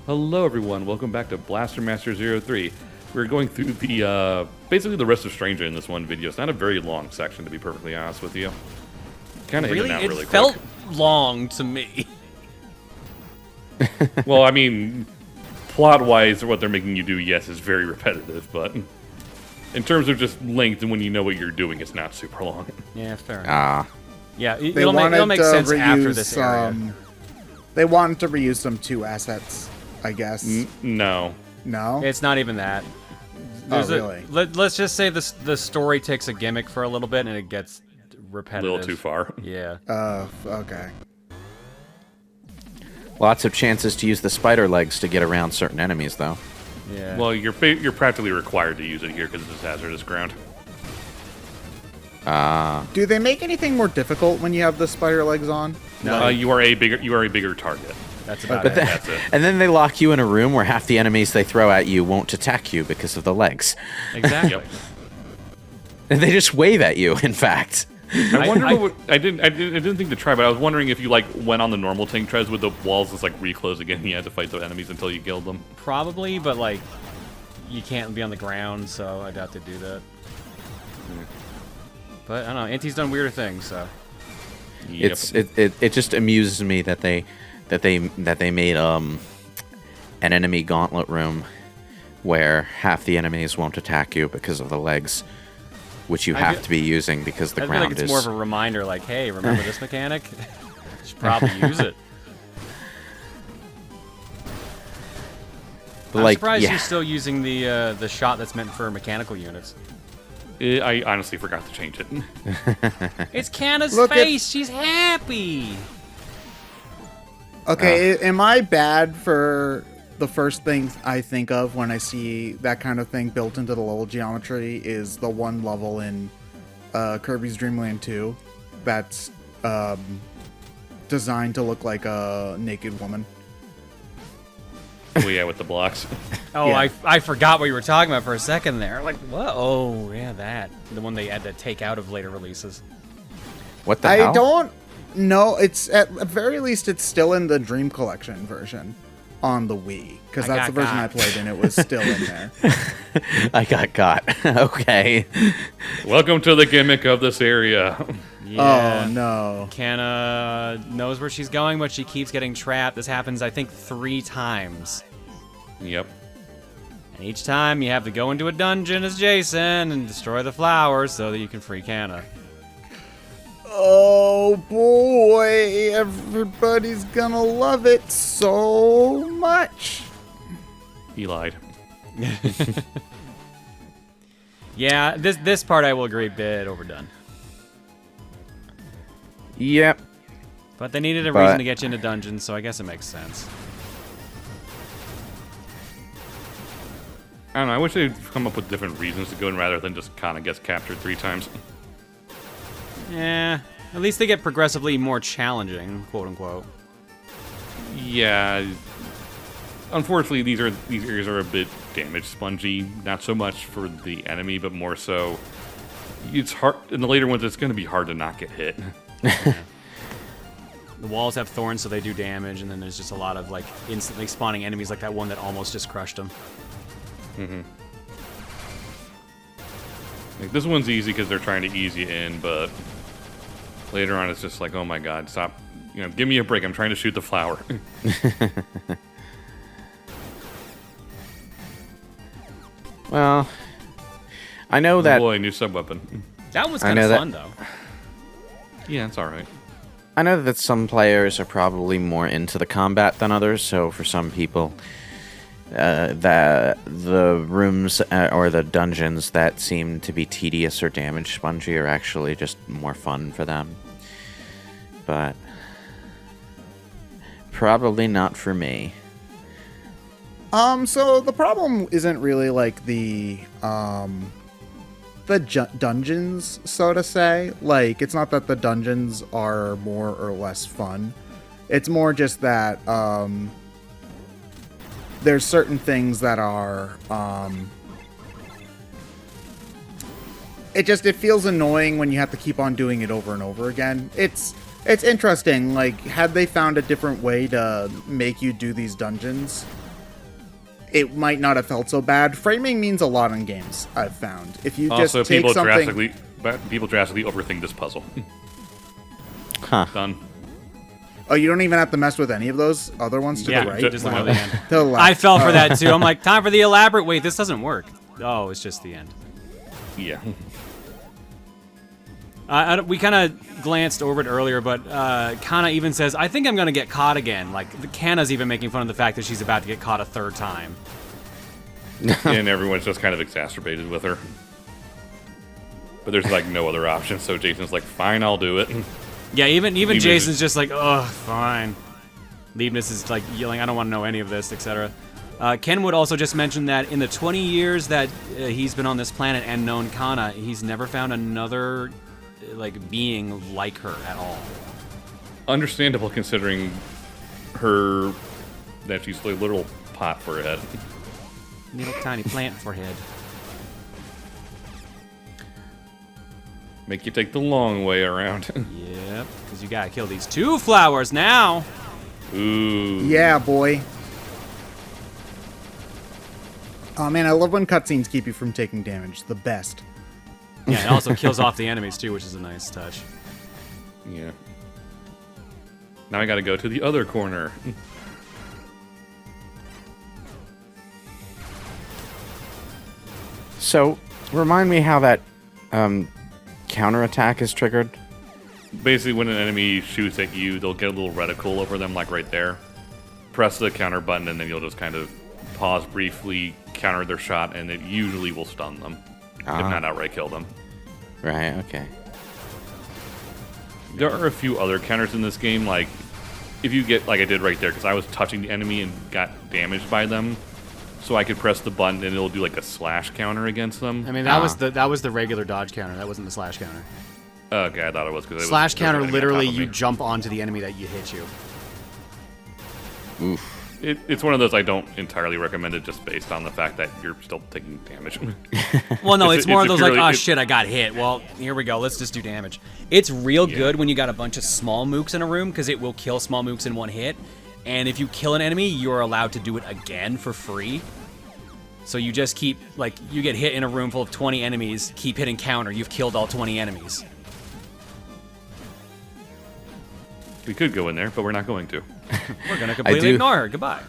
Hello everyone, welcome back to Blaster Master 03. We're going through the, basically the rest of Stranger in this one video. It's not a very long section, to be perfectly honest with you. Kind of in and out really quick. It felt long to me. Well, I mean, plot-wise, what they're making you do, yes, is very repetitive, but in terms of just length and when you know what you're doing, it's not super long. Yeah, fair enough. Yeah, it'll make sense after this area. They wanted to reuse some 2 assets, I guess. No. No? It's not even that. Really? Let's just say the story takes a gimmick for a little bit and it gets repetitive. A little too far. Yeah. Okay. Lots of chances to use the spider legs to get around certain enemies, though. Yeah. Well, you're practically required to use it here because it's hazardous ground. Do they make anything more difficult when you have the spider legs on? No. You are a bigger target. That's about it. That's it. And then they lock you in a room where half the enemies they throw at you won't attack you because of the legs. Exactly. Yep. And they just wave at you, in fact. I wonder I didn't think to try, but I was wondering if you like went on the normal tank treads with the walls just like reclose again and you had to fight the enemies until you killed them. Probably, but like you can't be on the ground, so I'd have to do that. But I don't know, Inti's done weirder things, so Yep. It just amuses me that they made an enemy gauntlet room where half the enemies won't attack you because of the legs, which you have to be using because the I feel ground like it's is more of a reminder, like, hey, remember this mechanic? You should probably use it. I'm surprised you're still using the shot that's meant for mechanical units. I honestly forgot to change it. It's Canna's Look face. She's happy. Okay, am I bad for the first thing I think of when I see that kind of thing built into the level geometry is the one level in Kirby's Dream Land 2 that's designed to look like a naked woman? Oh yeah, with the blocks. Oh, Yeah. I forgot what you were talking about for a second there. Like, what? Oh, yeah, that. The one they had to take out of later releases. What the hell? I don't know. It's at very least it's still in the Dream Collection version on the Wii because that's the version I played and it was still in there. I got. Okay. Welcome to the gimmick of this area. Yeah. Oh no. Canna knows where she's going, but she keeps getting trapped. This happens, I think, 3 times. Yep. And each time you have to go into a dungeon as Jason and destroy the flowers so that you can free Canna. Oh boy, everybody's gonna love it so much. He lied. Yeah, this part I will agree, bit overdone. Yep. But they needed a reason to get you into dungeons, so I guess it makes sense. I don't know, I wish they'd come up with different reasons to go in rather than just kind of gets captured 3 times. Yeah, at least they get progressively more challenging, quote unquote. Yeah. Unfortunately, these areas are a bit damage spongy. Not so much for the enemy, but more so it's hard in the later ones. It's going to be hard to not get hit. Yeah. The walls have thorns, so they do damage, and then there's just a lot of like instantly spawning enemies, like that one that almost just crushed them. Like this one's easy because they're trying to ease you in, but later on it's just like, oh my god, stop! You know, give me a break. I'm trying to shoot the flower. Well, I know that. Boy, new sub weapon. That was kind of fun, though. Yeah, it's all right. I know that some players are probably more into the combat than others, so for some people, the rooms or the dungeons that seem to be tedious or damage spongy are actually just more fun for them. But probably not for me. So the problem isn't really like the dungeons, so to say. Like, it's not that the dungeons are more or less fun. It's more just that there's certain things that are it feels annoying when you have to keep on doing it over and over again. It's interesting. Like, had they found a different way to make you do these dungeons, it might not have felt so bad. Framing means a lot in games, I've found. If you just Also, take something... people drastically overthink this puzzle. Huh. Done. Oh, you don't even have to mess with any of those other ones to Yeah, the right? just the one at the end. To the left. I fell for that too. I'm like, time for the elaborate. Wait, this doesn't work. Oh, it's just the end. Yeah. We kind of glanced over it earlier, but Canna even says, I think I'm going to get caught again. Like, Canna's even making fun of the fact that she's about to get caught a third time. And everyone's just kind of exacerbated with her. But there's like no other option, so Jason's like, fine, I'll do it. Yeah, even Leibniz Jason's just like, ugh, fine. Leibniz is like yelling, I don't want to know any of this, etc. Ken would also just mention that in the 20 years that he's been on this planet and known Canna, he's never found another like being like her at all. Understandable considering her that she's a little pot for a head. Little tiny plant for head. Make you take the long way around. Yep, because you gotta kill these 2 flowers now. Ooh. Yeah, boy. Oh man, I love when cutscenes keep you from taking damage. The best. Yeah, it also kills off the enemies too, which is a nice touch. Yeah. Now I gotta go to the other corner. So, remind me how that counterattack is triggered. Basically, when an enemy shoots at you, they'll get a little reticle over them, like right there. Press the counter button, and then you'll just kind of pause briefly, counter their shot, and it usually will stun them. If not outright kill them. Right, okay. There are a few other counters in this game, like if you get, like I did right there, because I was touching the enemy and got damaged by them, so I could press the button and it'll do like a slash counter against them. I mean, that was the regular dodge counter. That wasn't the slash counter. Okay, I thought it was because Slash counter literally you jump onto the enemy that you hit you. Oof. It's one of those I don't entirely recommend it just based on the fact that you're still taking damage. Well, no, it's more of those like, purely- oh shit, I got hit. Well, here we go. Let's just do damage. It's real good when you got a bunch of small mooks in a room because it will kill small mooks in one hit. And if you kill an enemy, you're allowed to do it again for free. So you just keep, like, you get hit in a room full of 20 enemies, keep hitting counter, you've killed all 20 enemies. We could go in there, but we're not going to. We're gonna completely ignore her. Goodbye.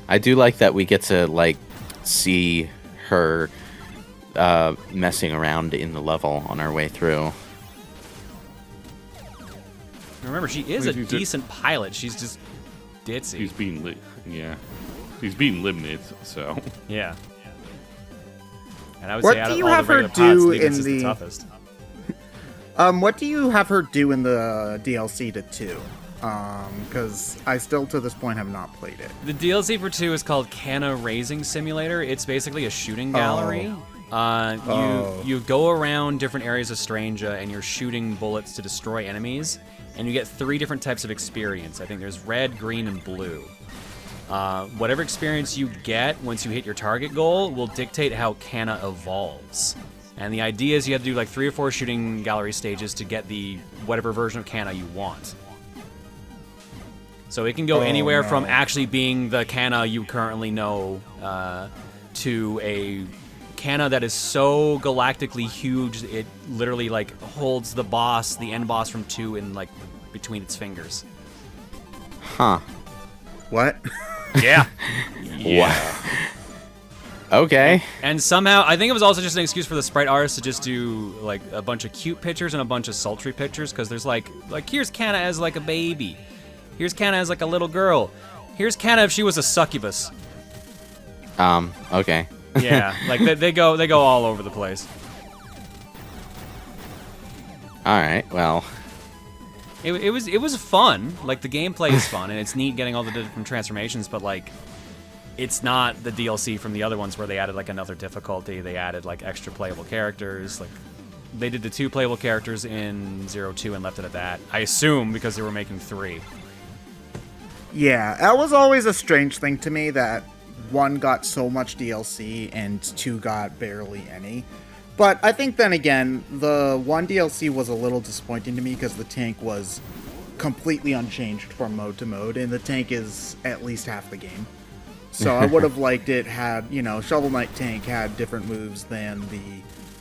I do like that we get to, like, see her messing around in the level on our way through. Remember, she is a decent pilot. She's just ditzy. She's being She's beating Leibniz, so. Yeah. And I would What say out do of you all have the her regular do pods, Leibniz in is the the- toughest. What do you have her do in the DLC to 2? Because I still, to this point, have not played it. The DLC for 2 is called Canna Raising Simulator. It's basically a shooting gallery. You go around different areas of Strangia and you're shooting bullets to destroy enemies, and you get 3 different types of experience. I think there's red, green, and blue. Whatever experience you get once you hit your target goal will dictate how Canna evolves. And the idea is you have to do like 3 or 4 shooting gallery stages to get the whatever version of Canna you want. So it can go anywhere from actually being the Canna you currently know to a Canna that is so galactically huge it literally like holds the boss, the end boss from 2 in like between its fingers. Huh. What? Yeah. Yeah. Okay. And somehow, I think it was also just an excuse for the sprite artist to just do like a bunch of cute pictures and a bunch of sultry pictures, because there's like here's Canna as like a baby, here's Canna as like a little girl, here's Canna if she was a succubus. Okay. Yeah, like they go all over the place. All right. Well. It was fun. Like the gameplay is fun, and it's neat getting all the different transformations. But like, it's not the DLC from the other ones where they added like another difficulty. They added like extra playable characters. Like they did the 2 playable characters in 0-2 and left it at that. I assume because they were making 3. Yeah, that was always a strange thing to me that 1 got so much DLC and 2 got barely any. But I think then again, the 1 DLC was a little disappointing to me because the tank was completely unchanged from mode to mode, and the tank is at least half the game. So I would have liked it had, you know, Shovel Knight tank had different moves than the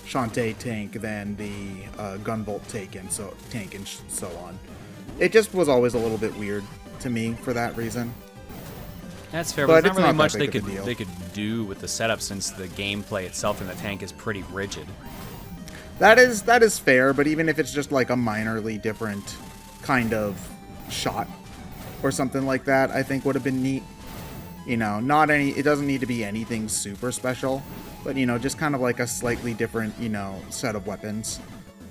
Shantae tank, than the Gunvolt tank, and so on. It just was always a little bit weird to me for that reason. That's fair, but there's it's not really not much that they big of a deal. could do with the setup since the gameplay itself in the tank is pretty rigid. That is fair, but even if it's just like a minorly different kind of shot or something like that, I think would have been neat. You know, it doesn't need to be anything super special, but, you know, just kind of like a slightly different, you know, set of weapons,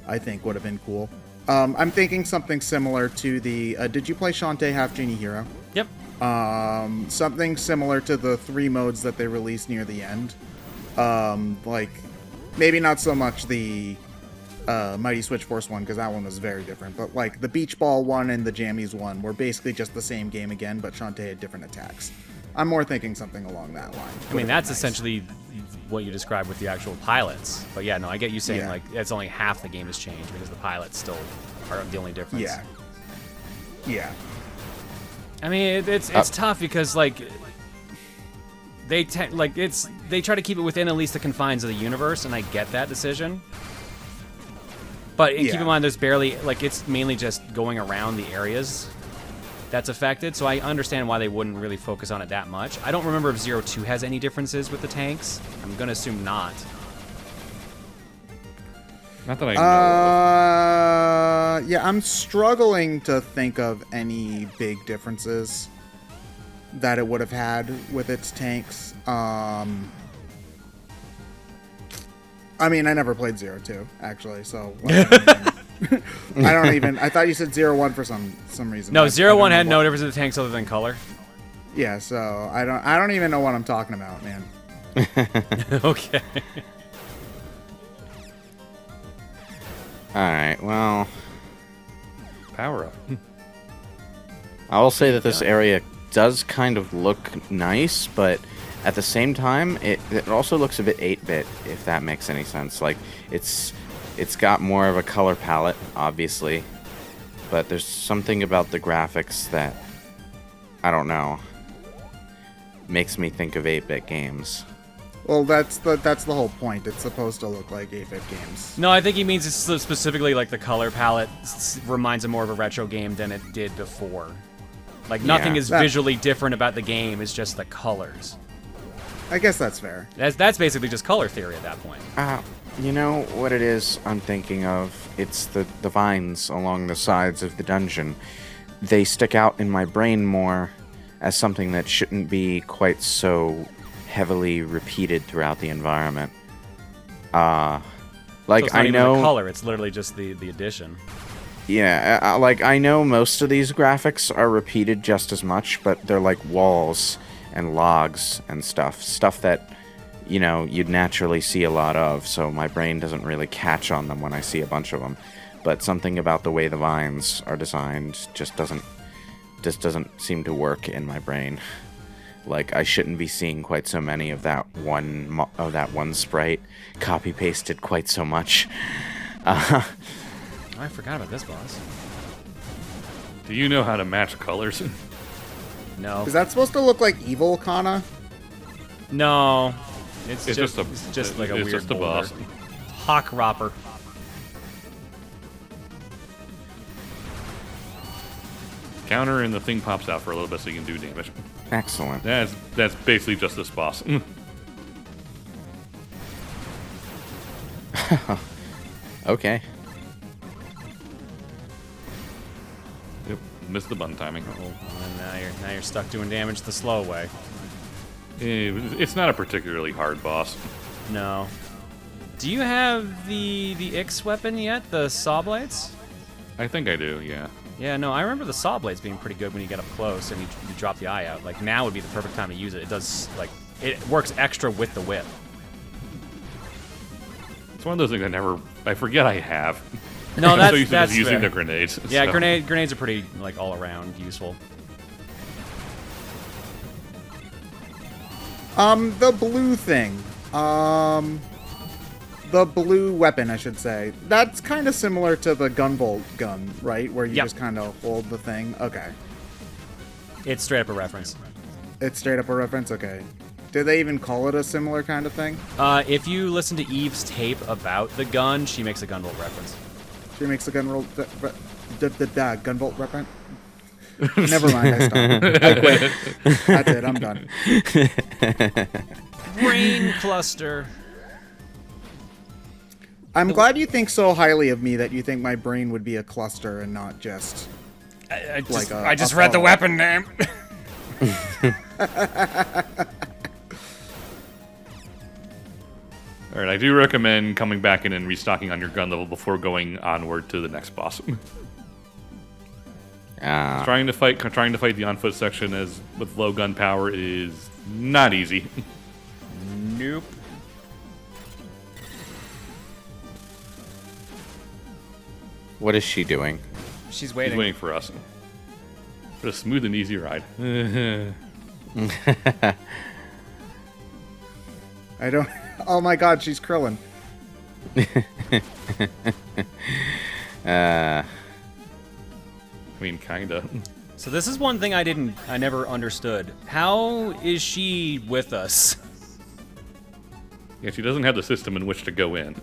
I think would have been cool. I'm thinking something similar to the, did you play Shantae Half Genie Hero? Yep. Something similar to the 3 modes that they released near the end. Like, maybe not so much the Mighty Switch Force one, because that one was very different, but like the Beach Ball one and the Jammies one were basically just the same game again, but Shantae had different attacks. I'm more thinking something along that line. I mean, that's essentially what you described with the actual pilots. But yeah, no, I get you saying like it's only half the game has changed because the pilots still are the only difference. Yeah. Yeah. I mean, it's tough because like they try to keep it within at least the confines of the universe, and I get that decision. But keep in mind, there's barely it's mainly just going around the areas that's affected, so I understand why they wouldn't really focus on it that much. I don't remember if 0-2 has any differences with the tanks. I'm gonna assume not. Not that I know. Yeah, I'm struggling to think of any big differences that it would have had with its tanks. I mean, I never played 0-2, actually, so I thought you said 0-1 for some reason. No, 0-1 had no difference in the tanks other than color. Yeah, so I don't even know what I'm talking about, man. Okay. Alright, well, Power up. I will say that this area does kind of look nice, but at the same time, it also looks a bit 8-bit, if that makes any sense. Like, it's got more of a color palette, obviously, but there's something about the graphics that, I don't know, makes me think of 8-bit games. Well, that's the whole point. It's supposed to look like 8-bit games. No, I think he means it's specifically like the color palette reminds him more of a retro game than it did before. Like, nothing is visually different about the game, it's just the colors. I guess that's fair. That's basically just color theory at that point. You know what it is I'm thinking of? It's the vines along the sides of the dungeon. They stick out in my brain more as something that shouldn't be quite so heavily repeated throughout the environment. So it's not I even know the color, it's literally just the addition. Yeah, like I know most of these graphics are repeated just as much, but they're like walls and logs and stuff that, you know, you'd naturally see a lot of, so my brain doesn't really catch on them when I see a bunch of them. But something about the way the vines are designed just doesn't seem to work in my brain. Like, I shouldn't be seeing quite so many of that one sprite copy pasted quite so much. I forgot about this boss. Do you know how to match colors? No. Is that supposed to look like evil, Canna? No. It's just like a weird just a boss. Hawk Ropper. Counter and the thing pops out for a little bit so you can do damage. Excellent. That's basically just this boss. Okay. Yep, missed the button timing. And now you're stuck doing damage the slow way. It's not a particularly hard boss. No. Do you have the Ix weapon yet? The saw blades? I think I do, yeah. Yeah, no, I remember the saw blades being pretty good when you get up close and you drop the eye out. Like, now would be the perfect time to use it. It does, like, it works extra with the whip. It's one of those things I forget I have. No, I'm so used to that's just using fair. the grenades. Yeah, so. grenades are pretty, like, all around useful. The blue thing. The blue weapon, I should say. That's kind of similar to the gunvolt gun, right? Where you just kind of hold the thing. Okay. It's straight up a reference. It's straight up a reference? Okay. Did they even call it a similar kind of thing? If you listen to Eve's tape about the gun, she makes a Gunvolt reference. She makes a gunvolt reference? Never mind, I stopped. I quit. That's it, I'm done. Brain cluster. I'm glad you think so highly of me that you think my brain would be a cluster and not just I like just read the weapon name. Alright, I do recommend coming back in and restocking on your gun level before going onward to the next boss. Trying to fight the on-foot section as with low gun power is not easy. Nope. What is she doing? She's waiting. He's waiting for us. For a smooth and easy ride. I don't. Oh my god, she's Krillin. I mean, kinda. So this is one thing I never understood. How is she with us? Yeah, she doesn't have the system in which to go in.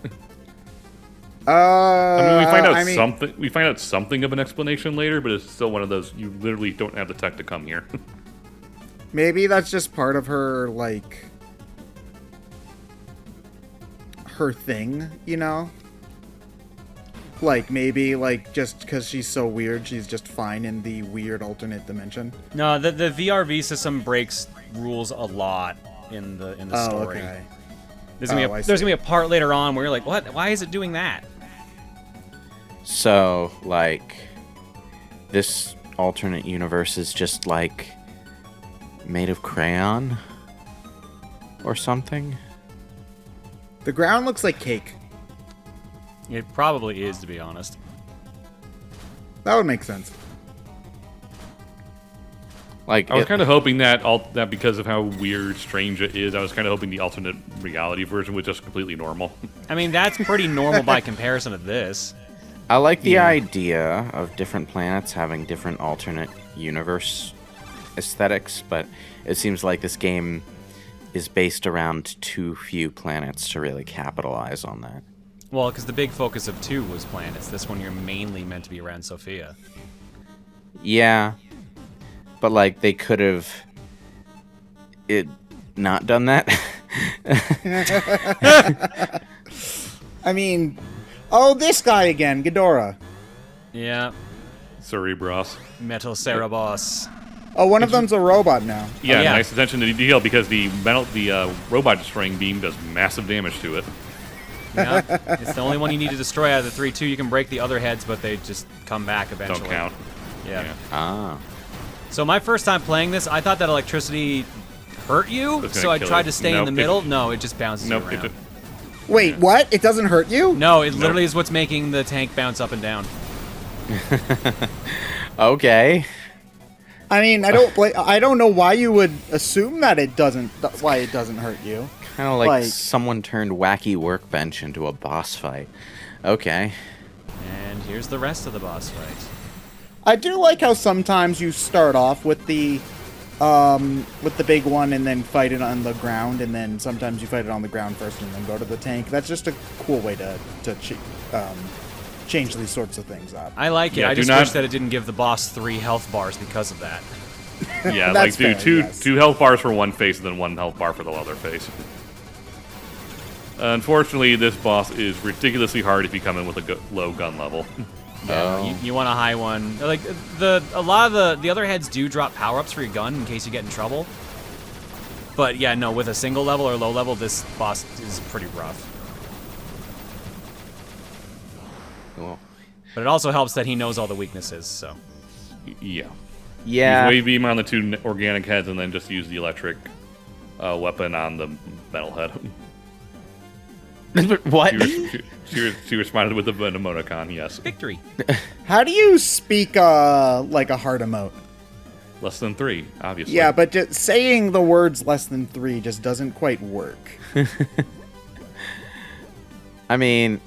I I mean, we find out something of an explanation later, but it's still one of those you literally don't have the tech to come here. Maybe that's just part of her, like, her thing, you know? Like, maybe, like, just because she's so weird, she's just fine in the weird alternate dimension. No, the VRV system breaks rules a lot in the story. Okay. There's gonna be a part later on where you're like, what? Why is it doing that? So, like, this alternate universe is just, like, made of crayon? Or something? The ground looks like cake. It probably is, to be honest. That would make sense. Like, I was kind of hoping that that because of how weird Strange it is, I was kind of hoping the alternate reality version was just completely normal. I mean, that's pretty normal by comparison to this. I like the idea of different planets having different alternate universe aesthetics, but it seems like this game is based around too few planets to really capitalize on that. Well, because the big focus of 2 was planets. This one you're mainly meant to be around Sophia. Yeah, but like they could have not done that. I mean, oh, this guy again, Ghidorah. Yeah. Cerebros. Metal Cerebos. Oh, one of them's a robot now. Yeah, yeah. nice attention to detail because the robot destroying beam does massive damage to it. Yeah. It's the only one you need to destroy out of the 3. 2, you can break the other heads, but they just come back eventually. Don't count. Yeah. Ah. So my first time playing this, I thought that electricity hurt you, It's gonna so I kill tried you. to stay in Nope, the middle. No, it just bounces you around. Wait, what? It doesn't hurt you? No, it literally is what's making the tank bounce up and down. Okay. I mean, I don't know why you would assume that it doesn't. Why it doesn't hurt you? Kind of like, Like- someone turned Wacky Workbench into a boss fight. Okay. And here's the rest of the boss fight. I do like how sometimes you start off with the big one and then fight it on the ground, and then sometimes you fight it on the ground first and then go to the tank. That's just a cool way to change these sorts of things up. I like it. Yeah, I do just not- wish that it didn't give the boss 3 health bars because of that. Yeah, That's like fair, do yes. two health bars for one face and then 1 health bar for the other face. Unfortunately, this boss is ridiculously hard if you come in with a low gun level. You want a high one. Like a lot of the other heads do drop power-ups for your gun in case you get in trouble. But yeah, no, with a single level or low level, this boss is pretty rough. Cool. But it also helps that he knows all the weaknesses, so. Yeah. Yeah. Use wave beam on the 2 organic heads and then just use the electric weapon on the metal head. What? She responded with a emoticon, yes. Victory. How do you speak like a heart emote? Less than 3, obviously. Yeah, but just saying the words less than 3 just doesn't quite work. I mean...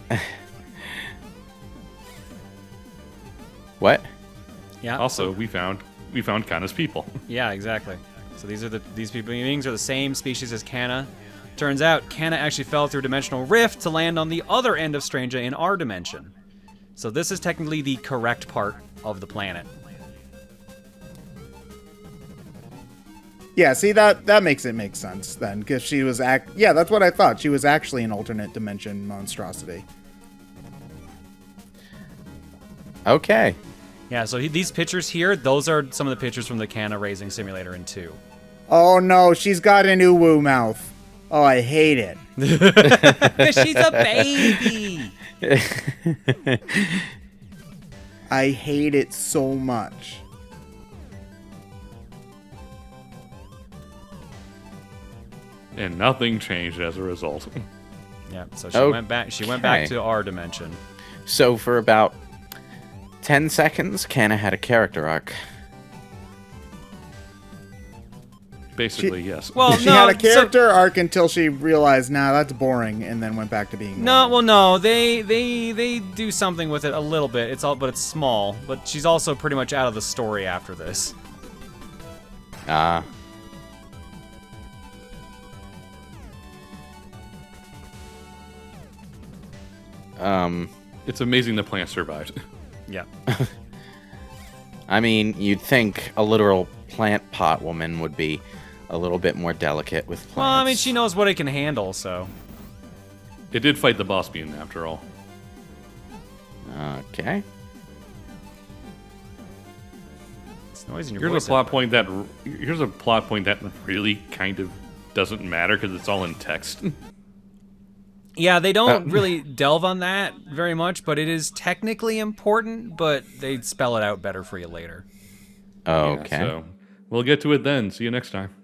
What? Yeah. Also, we found Canna's people. Yeah, exactly. So these beings are the same species as Canna. Turns out Canna actually fell through a dimensional rift to land on the other end of Strangia in our dimension. So this is technically the correct part of the planet. Yeah, see, that makes it make sense then, because she was yeah, that's what I thought. She was actually an alternate dimension monstrosity. Okay. Yeah, so these pictures here, those are some of the pictures from the Canna raising simulator in 2. Oh no, she's got an uwu mouth. Oh, I hate it. She's a baby! I hate it so much. And nothing changed as a result. Yeah, so she went back to our dimension. So for about 10 seconds, Canna had a character arc. Basically, yes. Well, She had a character arc until she realized, nah, that's boring, and then went back to being normal. They do something with it a little bit. But it's small. But she's also pretty much out of the story after this. Ah. It's amazing the plant survived. Yeah. I mean, you'd think a literal plant pot woman would be a little bit more delicate with plants. Well, I mean, she knows what it can handle, so. It did fight the boss beam after all. Okay. It's noise in your Here's voice. a plot point that really kind of doesn't matter because it's all in text. Yeah, they don't really delve on that very much, but it is technically important, but they spell it out better for you later. Okay. Yeah, so we'll get to it then. See you next time.